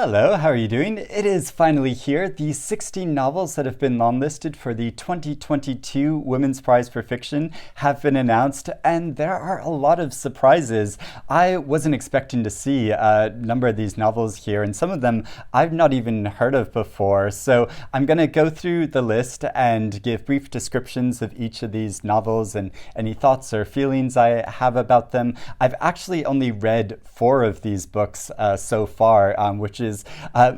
Hello, how are you doing? It is finally here. The 16 novels that have been longlisted for the 2022 Women's Prize for Fiction have been announced, and there are a lot of surprises. I wasn't expecting to see a number of these novels here, and some of them I've not even heard of before. So I'm going to go through the list and give brief descriptions of each of these novels and any thoughts or feelings I have about them. I've actually only read 4 of these books so far, which is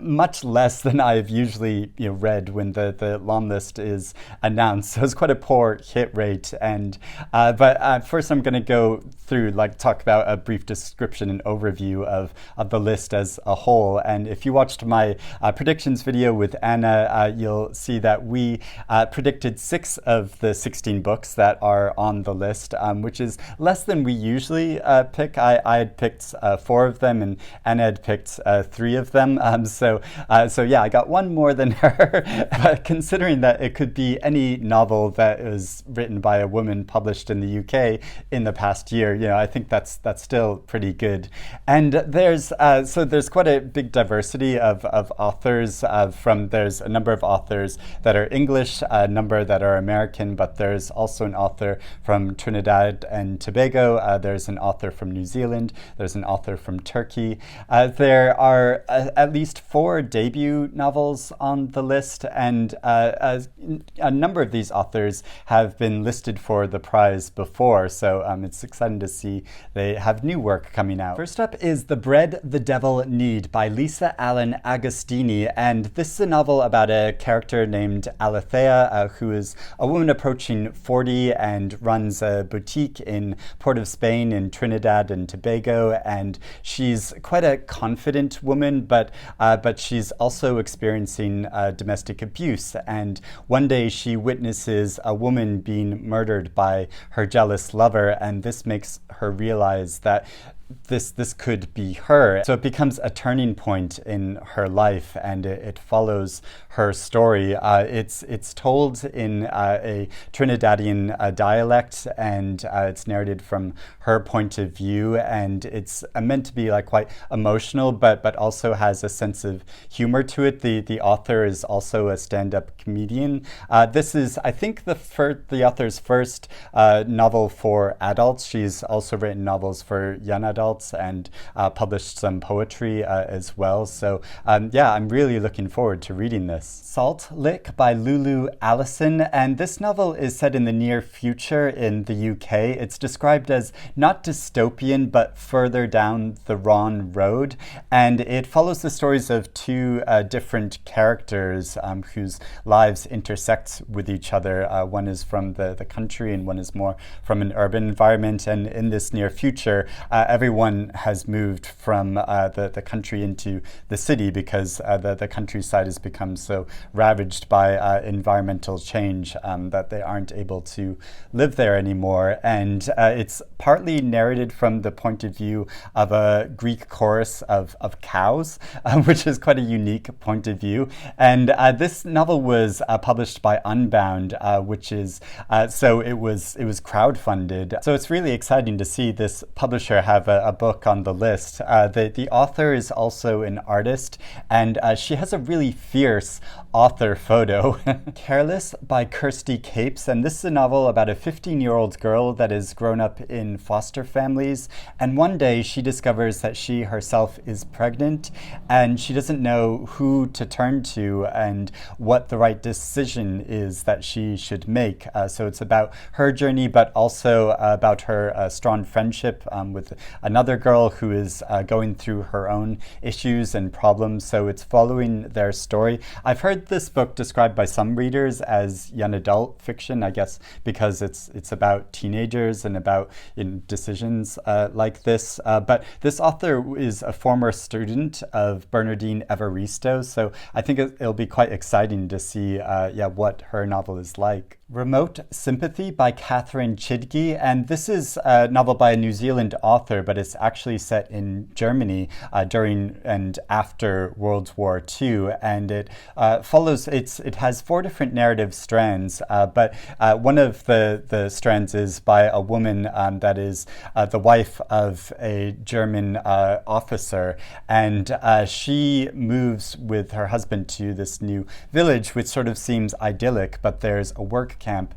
much less than I've usually read when the long list is announced. So it's quite a poor hit rate. And but first I'm going to go through, talk about a brief description and overview of the list as a whole. And if you watched my predictions video with Anna, you'll see that we predicted 6 of the 16 books that are on the list, which is less than we usually pick. I had picked 4 of them, and Anna had picked 3 of them. So yeah, I got 1 more than her. But considering that it could be any novel that is written by a woman published in the UK in the past year, I think that's still pretty good. And there's quite a big diversity of authors. There's a number of authors that are English, a number that are American, but there's also an author from Trinidad and Tobago. There's an author from New Zealand. There's an author from Turkey. There are at least 4 debut novels on the list, and a number of these authors have been listed for the prize before, so it's exciting to see they have new work coming out. First up is The Bread the Devil Knead by Lisa Allen-Agostini, and this is a novel about a character named Alethea, who is a woman approaching 40 and runs a boutique in Port of Spain in Trinidad and Tobago, and she's quite a confident woman, but she's also experiencing domestic abuse. And one day she witnesses a woman being murdered by her jealous lover, and this makes her realize that this could be her. So it becomes a turning point in her life, and it follows her story. It's told in a Trinidadian dialect, and it's narrated from her point of view, and it's meant to be quite emotional, but also has a sense of humor to it. The author is also a stand-up comedian. This is, I think, the author's first novel for adults. She's also written novels for young adults and published some poetry as well. So yeah, I'm really looking forward to reading this. Salt Lick by Lulu, Allison, and this novel is set in the near future in the UK. It's described as not dystopian, but further down the wrong road, and it follows the stories of 2 different characters whose lives intersect with each other. One is from the country and one is more from an urban environment, and in this near future, everyone has moved from the country into the city because the countryside has become so ravaged by environmental change that they aren't able to live there anymore. And it's partly narrated from the point of view of a Greek chorus of cows, which is quite a unique point of view. And this novel was published by Unbound, which is so it was crowdfunded. So it's really exciting to see this publisher have a book on the list. The author is also an artist, and she has a really fierce author photo. Careless by Kirsty Capes, and this is a novel about a 15-year-old girl that has grown up in foster families, and one day she discovers that she herself is pregnant, and she doesn't know who to turn to and what the right decision is that she should make. So it's about her journey, but also about her strong friendship with another girl who is going through her own issues and problems. So it's following their story. I've heard this book described by some readers as young adult fiction, I guess because it's about teenagers and about decisions like this. But this author is a former student of Bernardine Evaristo, so I think it'll be quite exciting to see what her novel is like. Remote Sympathy by Catherine Chidgey, and this is a novel by a New Zealand author, but but it's actually set in Germany during and after World War II, and it it has 4 different narrative strands, but one of the strands is by a woman that is the wife of a German officer, and she moves with her husband to this new village, which sort of seems idyllic, but there's a work camp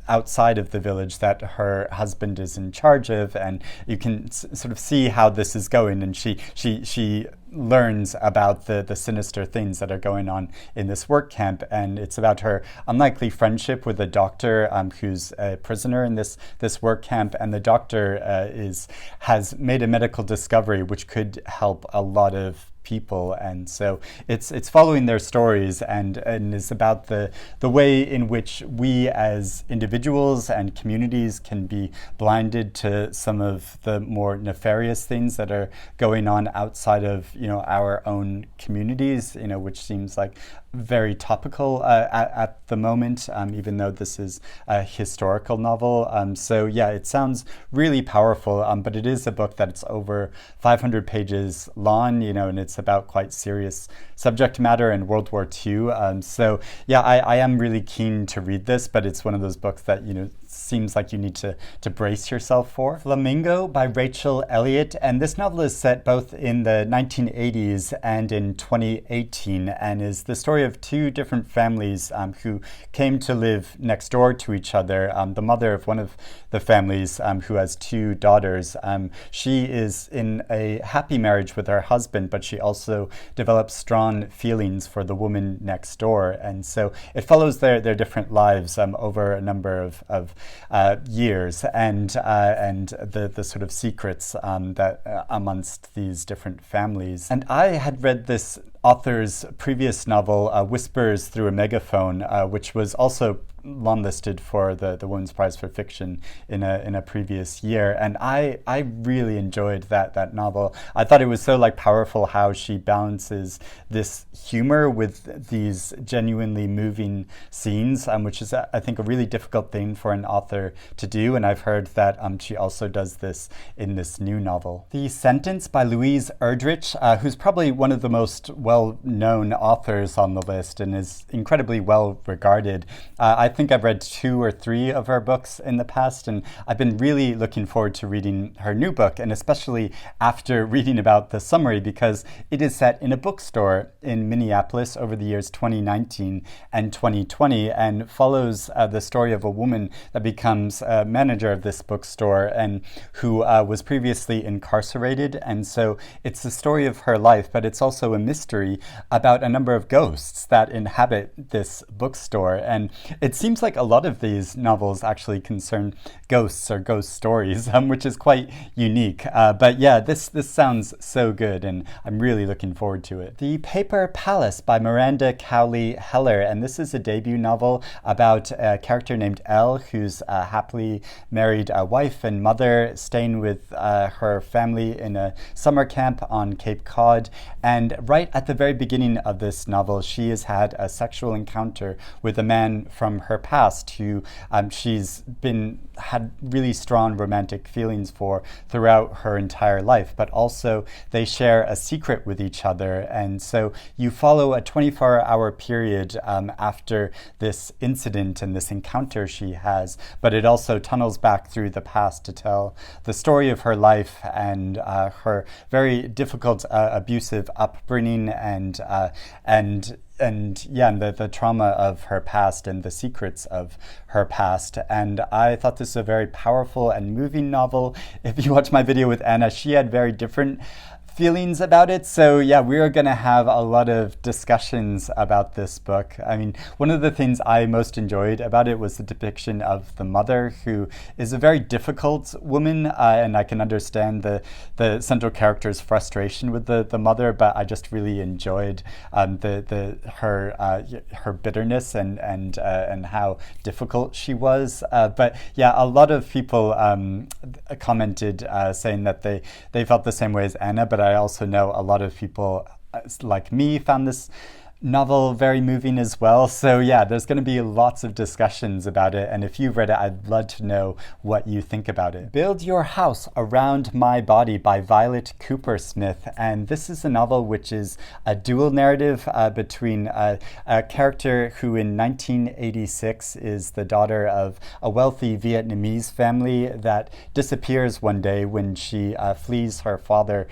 outside of the village that her husband is in charge of, and you can sort of see how this is going, and she learns about the sinister things that are going on in this work camp, and it's about her unlikely friendship with a doctor who's a prisoner in this work camp, and the doctor has made a medical discovery which could help a lot of people, and so it's following their stories and is about the way in which we as individuals and communities can be blinded to some of the more nefarious things that are going on outside of our own communities, which seems like very topical at the moment, even though this is a historical novel. So yeah, it sounds really powerful, but it is a book that's over 500 pages long, and it's about quite serious subject matter in World War II. So yeah, I am really keen to read this, but it's one of those books that, seems like you need to brace yourself for. Flamingo by Rachel Elliott, and this novel is set both in the 1980s and in 2018, and is the story of 2 different families who came to live next door to each other. The mother of one of the families, who has 2 daughters, she is in a happy marriage with her husband, but she also develops strong feelings for the woman next door, and so it follows their different lives over a number of years, and the sort of secrets that amongst these different families. And I had read this author's previous novel, Whispers Through a Megaphone, which was also longlisted for the Women's Prize for Fiction in a previous year, and I really enjoyed that novel. I thought it was so powerful how she balances this humor with these genuinely moving scenes, which is I think a really difficult thing for an author to do, and I've heard that she also does this in this new novel. The Sentence by Louise Erdrich, who's probably one of the most well-known authors on the list and is incredibly well regarded. I think I've read 2 or 3 of her books in the past, and I've been really looking forward to reading her new book, and especially after reading about the summary, because it is set in a bookstore in Minneapolis over the years 2019 and 2020, and follows the story of a woman that becomes a manager of this bookstore and who was previously incarcerated, and so it's the story of her life, but it's also a mystery about a number of ghosts that inhabit this bookstore, and it seems like a lot of these novels actually concern ghosts or ghost stories, which is quite unique. But yeah, this sounds so good, and I'm really looking forward to it. The Paper Palace by Miranda Cowley Heller, and this is a debut novel about a character named Elle, who's a happily married wife and mother staying with her family in a summer camp on Cape Cod. And right at the very beginning of this novel, she has had a sexual encounter with a man from her past who she's had really strong romantic feelings for throughout her entire life, but also they share a secret with each other, and so you follow a 24-hour period after this incident and this encounter she has, but it also tunnels back through the past to tell the story of her life and her very difficult abusive upbringing and the trauma of her past and the secrets of her past. And I thought this was a very powerful and moving novel. If you watch my video with Anna, she had very different feelings about it. So yeah, we are going to have a lot of discussions about this book. I mean, one of the things I most enjoyed about it was the depiction of the mother, who is a very difficult woman, and I can understand the central character's frustration with the mother, but I just really enjoyed her bitterness and how difficult she was. But yeah, a lot of people commented saying that they felt the same way as Anna, but I also know a lot of people like me found this novel very moving as well. So yeah, there's going to be lots of discussions about it. And if you've read it, I'd love to know what you think about it. Build Your House Around My Body by Violet Kupersmith. And this is a novel which is a dual narrative between a character who in 1986 is the daughter of a wealthy Vietnamese family that disappears one day when she flees her father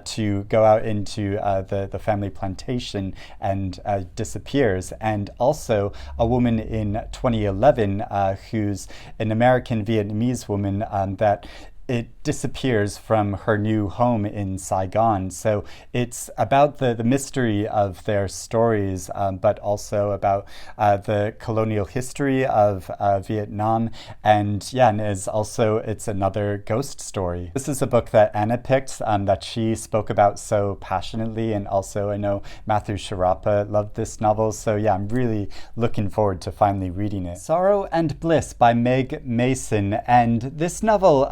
to go out into the family plantation and disappears. And also a woman in 2011 who's an American Vietnamese woman that it disappears from her new home in Saigon. So it's about the mystery of their stories, but also about the colonial history of Vietnam. And yeah, and it's another ghost story. This is a book that Anna picked that she spoke about so passionately. And also I know Matthew Sharapa loved this novel. So yeah, I'm really looking forward to finally reading it. Sorrow and Bliss by Meg Mason. And this novel,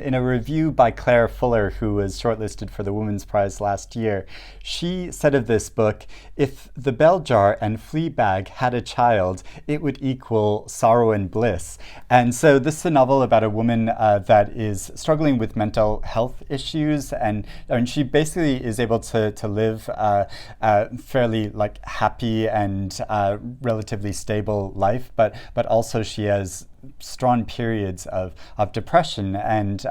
in a review by Claire Fuller, who was shortlisted for the Women's Prize last year, she said of this book, if the bell jar and Fleabag had a child, it would equal Sorrow and Bliss. And so this is a novel about a woman that is struggling with mental health issues, and she basically is able to live fairly like happy and relatively stable life, but also she has strong periods of depression. And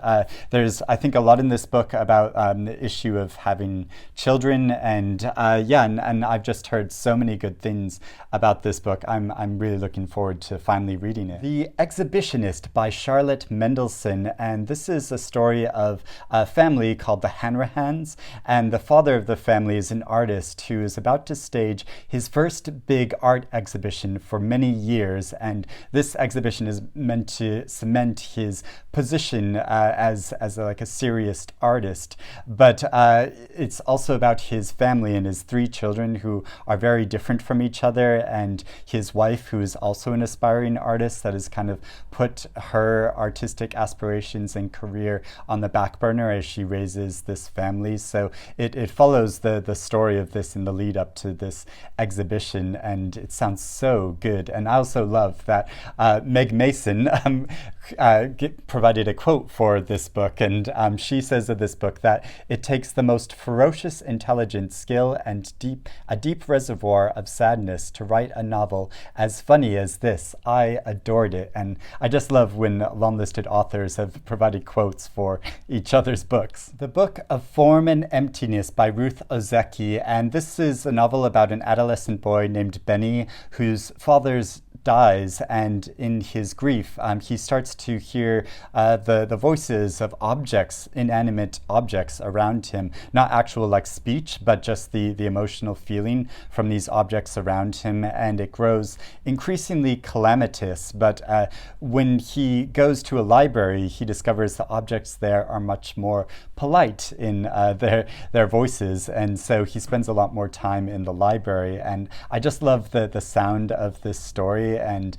there's, I think, a lot in this book about the issue of having children. And and I've just heard so many good things about this book. I'm really looking forward to finally reading it. The Exhibitionist by Charlotte Mendelson. And this is a story of a family called the Hanrahans. And the father of the family is an artist who is about to stage his first big art exhibition for many years. And this exhibition is meant to cement his position as a serious artist, but it's also about his family and his three children who are very different from each other, and his wife, who is also an aspiring artist that has kind of put her artistic aspirations and career on the back burner as she raises this family. So it follows the story of this in the lead up to this exhibition, and it sounds so good. And I also love that Meg Mason provided a quote for this book, and she says of this book that it takes the most ferocious intelligence, skill, and a deep reservoir of sadness to write a novel as funny as this. I adored it, and I just love when long-listed authors have provided quotes for each other's books. The Book of Form and Emptiness by Ruth Ozeki, and this is a novel about an adolescent boy named Benny whose father's dies, and in his grief he starts to hear the voices of objects, inanimate objects around him, not actual like speech, but just the emotional feeling from these objects around him, and it grows increasingly calamitous. But when he goes to a library, he discovers the objects there are much more polite in their voices, and so he spends a lot more time in the library. And I just love the sound of this story, and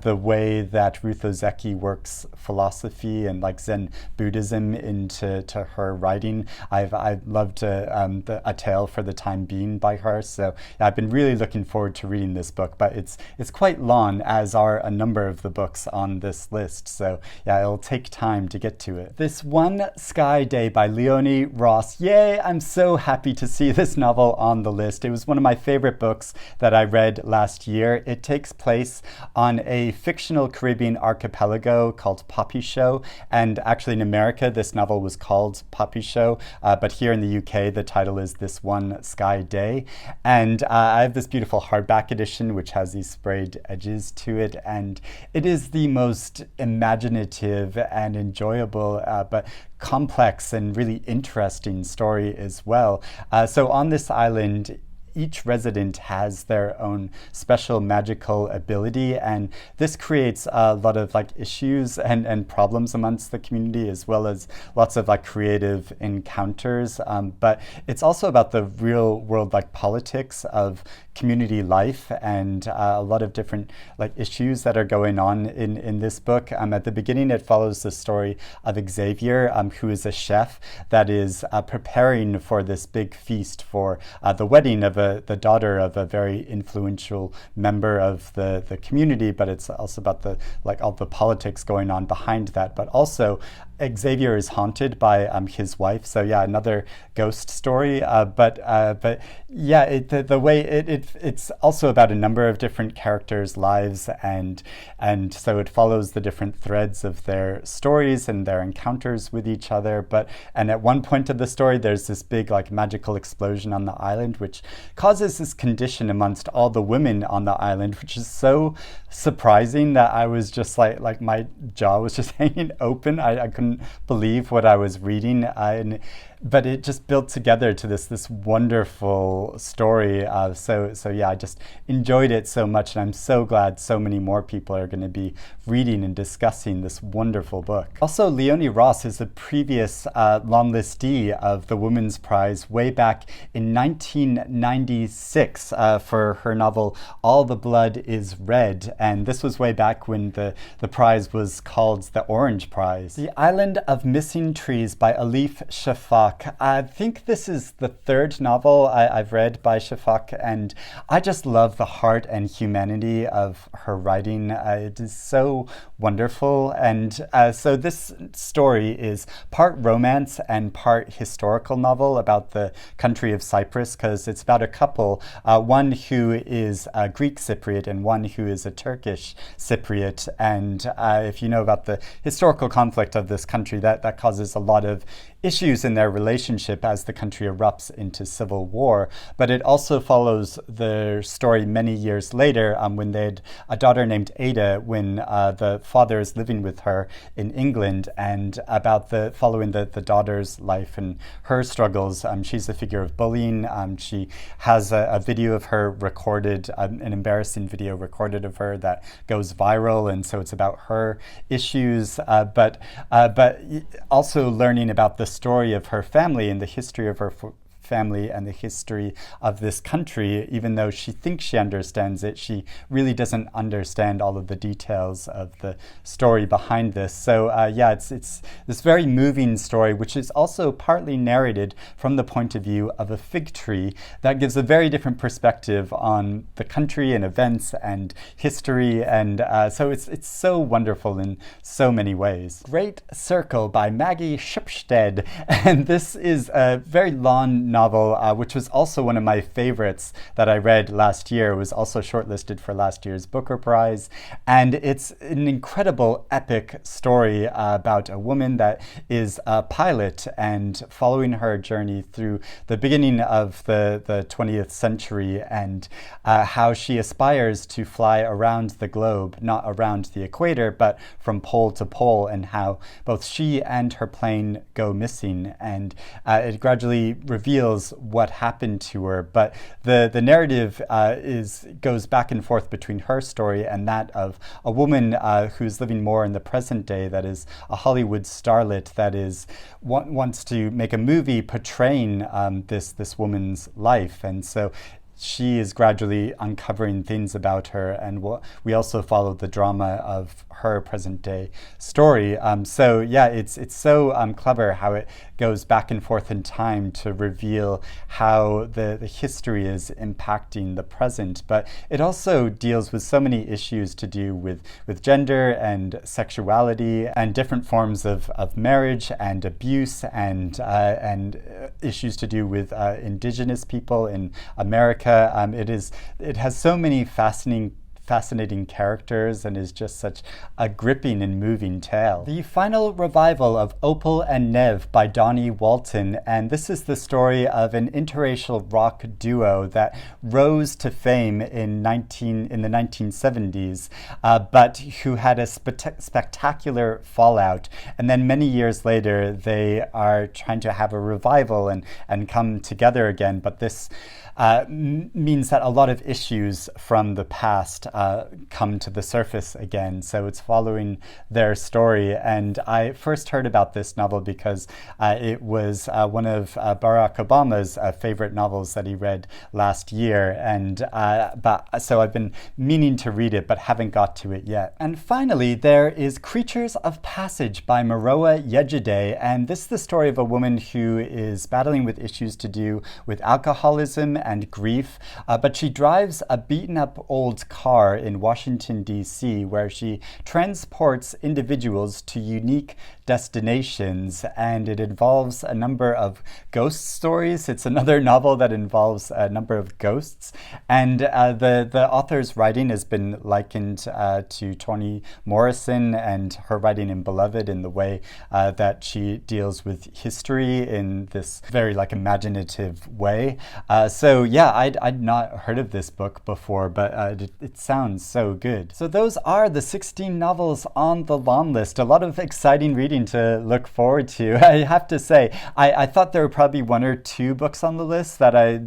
the way that Ruth Ozeki works philosophy and like Zen Buddhism into her writing. I've loved A Tale for the Time Being by her. So yeah, I've been really looking forward to reading this book, but it's quite long, as are a number of the books on this list. So yeah, it'll take time to get to it. This One Sky Day by Leone Ross. Yay! I'm so happy to see this novel on the list. It was one of my favorite books that I read last year. It takes place on a fictional Caribbean archipelago called Poppy Show, and actually in America this novel was called Poppy Show, but here in the UK the title is This One Sky Day. And I have this beautiful hardback edition which has these sprayed edges to it, and it is the most imaginative and enjoyable but complex and really interesting story as well. So on this island, each resident has their own special magical ability, and this creates a lot of like issues and problems amongst the community, as well as lots of like creative encounters. But it's also about the real world like politics of community life and a lot of different issues that are going on in this book. At the beginning, it follows the story of Xavier, who is a chef that is preparing for this big feast for the wedding of the daughter of a very influential member of the community, but it's also about all the politics going on behind that. But also Xavier is haunted by his wife, so yeah, another ghost story. But yeah, the way it's also about a number of different characters' lives, and so it follows the different threads of their stories and their encounters with each other. And at one point of the story, there's this big magical explosion on the island, which causes this condition amongst all the women on the island, which is so surprising that I was just like my jaw was just hanging open. I couldn't believe what I was reading, but it just built together to this wonderful story. So yeah, I just enjoyed it so much, and I'm so glad so many more people are going to be reading and discussing this wonderful book. Also, Leone Ross is a previous longlistee of the Women's Prize way back in 1996 for her novel All the Blood is Red, and this was way back when the prize was called the Orange Prize. The Island of Missing Trees by Elif Shafak. I think this is the third novel I've read by Shafak, and I just love the heart and humanity of her writing. It is so wonderful, and so this story is part romance and part historical novel about the country of Cyprus, because it's about a couple, one who is a Greek Cypriot and one who is a Turkish Cypriot, and if you know about the historical conflict of this country, that causes a lot of issues in their relationship as the country erupts into civil war. But it also follows the story many years later when they had a daughter named Ada, when the father is living with her in England, and about following the daughter's life and her struggles. She's a figure of bullying. She has a video of her recorded, an embarrassing video recorded of her that goes viral, and so it's about her issues, but also learning about the story of her family and the history of her family and the history of this country. Even though she thinks she understands it, she really doesn't understand all of the details of the story behind this. So yeah, it's this very moving story, which is also partly narrated from the point of view of a fig tree that gives a very different perspective on the country and events and history, and so it's so wonderful in so many ways. Great Circle by Maggie Shipstead, and this is a very long novel, which was also one of my favorites that I read last year. It was also shortlisted for last year's Booker Prize, and it's an incredible epic story about a woman that is a pilot, and following her journey through the beginning of the 20th century, and how she aspires to fly around the globe, not around the equator, but from pole to pole, and how both she and her plane go missing, and it gradually reveals what happened to her. But the narrative goes back and forth between her story and that of a woman who's living more in the present day, that is a Hollywood starlet that wants to make a movie portraying this woman's life, and so she is gradually uncovering things about her, and we also follow the drama of her present day story. So yeah, it's so clever how it goes back and forth in time to reveal how the history is impacting the present, but it also deals with so many issues to do with gender and sexuality and different forms of marriage and abuse, and issues to do with indigenous people in America. It has so many fascinating characters and is just such a gripping and moving tale. The final revival of Opal and Nev by Dawnie Walton, and this is the story of an interracial rock duo that rose to fame in the 1970s, but who had a spectacular fallout, and then many years later they are trying to have a revival and come together again, but this means that a lot of issues from the past come to the surface again. So it's following their story. And I first heard about this novel because it was one of Barack Obama's favorite novels that he read last year. And so I've been meaning to read it, but haven't got to it yet. And finally, there is Creatures of Passage by Maroa Yejide. And this is the story of a woman who is battling with issues to do with alcoholism and grief, but she drives a beaten-up old car in Washington, D.C., where she transports individuals to unique destinations, and it involves a number of ghost stories. It's another novel that involves a number of ghosts, and the author's writing has been likened to Toni Morrison and her writing in Beloved, in the way that she deals with history in this very imaginative way. So yeah, I'd not heard of this book before, but it sounds so good. So those are the 16 novels on the long list. A lot of exciting reading to look forward to. I have to say, I thought there were probably one or two books on the list that I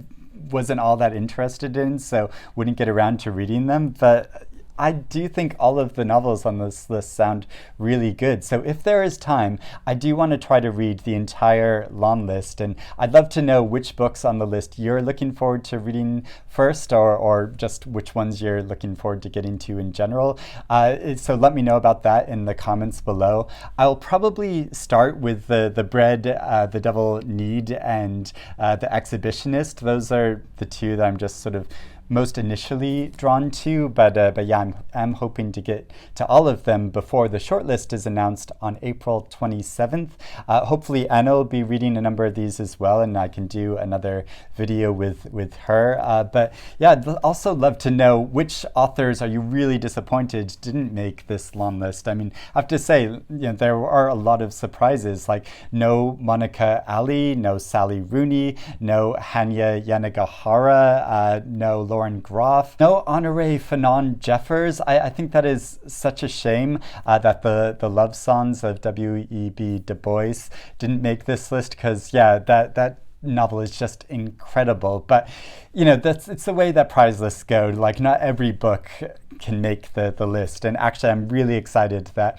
wasn't all that interested in, so wouldn't get around to reading them, but I do think all of the novels on this list sound really good. So if there is time, I do want to try to read the entire long list, and I'd love to know which books on the list you're looking forward to reading first, or just which ones you're looking forward to getting to in general. So let me know about that in the comments below. I'll probably start with the Bread, the Devil Knead, and the Exhibitionist. Those are the two that I'm just sort of most initially drawn to, but yeah, I'm hoping to get to all of them before the shortlist is announced on April 27th. Hopefully Anna will be reading a number of these as well, and I can do another video with her. But yeah, I'd also love to know which authors are you really disappointed didn't make this long list. I mean, I have to say, there are a lot of surprises, like no Monica Ali, no Sally Rooney, no Hanya Yanagihara, no Lauren Groff, no Honoré Fanon Jeffers. I think that is such a shame that the love songs of W.E.B. Du Bois didn't make this list, because yeah, that novel is just incredible. But it's the way that prize lists go. Like, not every book can make the list, and actually I'm really excited that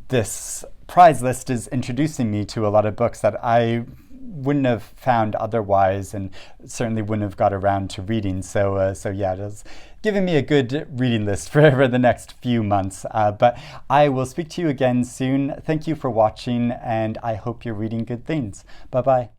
this prize list is introducing me to a lot of books that I wouldn't have found otherwise, and certainly wouldn't have got around to reading. So yeah, it's giving me a good reading list for the next few months. But I will speak to you again soon. Thank you for watching, and I hope you're reading good things. Bye-bye.